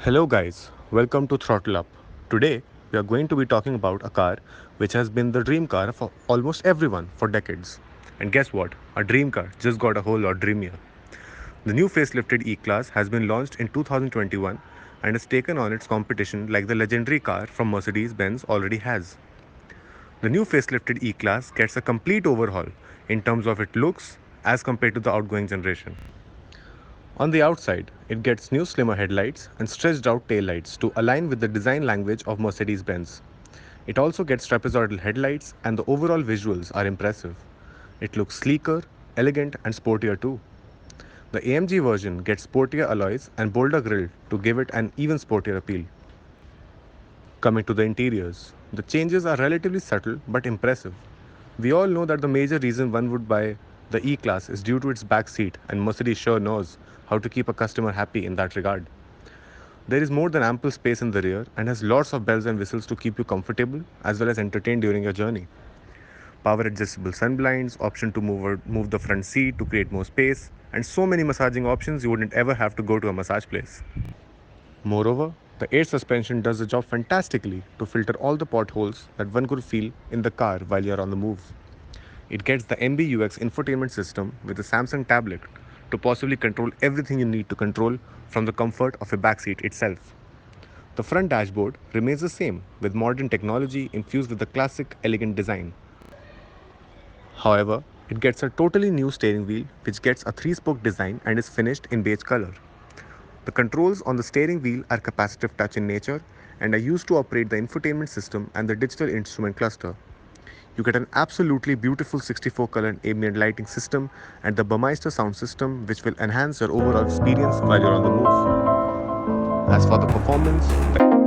Hello, guys, welcome to Throttle Up. Today, we are going to be talking about a car which has been the dream car for almost everyone for decades. And guess what? A dream car just got a whole lot dreamier. The new facelifted E Class has been launched in 2021 and has taken on its competition like the legendary car from Mercedes Benz already has. The new facelifted E Class gets a complete overhaul in terms of its looks as compared to the outgoing generation. On the outside, it gets new slimmer headlights and stretched out taillights to align with the design language of Mercedes-Benz. It also gets trapezoidal headlights and the overall visuals are impressive. It looks sleeker, elegant and sportier too. The AMG version gets sportier alloys and bolder grille to give it an even sportier appeal. Coming to the interiors, the changes are relatively subtle but impressive. We all know that the major reason one would buy the E-Class is due to its back seat, and Mercedes sure knows how to keep a customer happy in that regard. There is more than ample space in the rear and has lots of bells and whistles to keep you comfortable as well as entertained during your journey. Power adjustable sun blinds, option to move the front seat to create more space, and so many massaging options you wouldn't ever have to go to a massage place. Moreover, the air suspension does the job fantastically to filter all the potholes that one could feel in the car while you're on the move. It gets the MBUX infotainment system with a Samsung tablet to possibly control everything you need to control from the comfort of a backseat itself. The front dashboard remains the same with modern technology infused with the classic elegant design. However, it gets a totally new steering wheel which gets a 3-spoke design and is finished in beige color. The controls on the steering wheel are capacitive touch in nature and are used to operate the infotainment system and the digital instrument cluster. You get an absolutely beautiful 64 color ambient lighting system and the Burmeister sound system, which will enhance your overall experience while you're on the move. As for the performance, the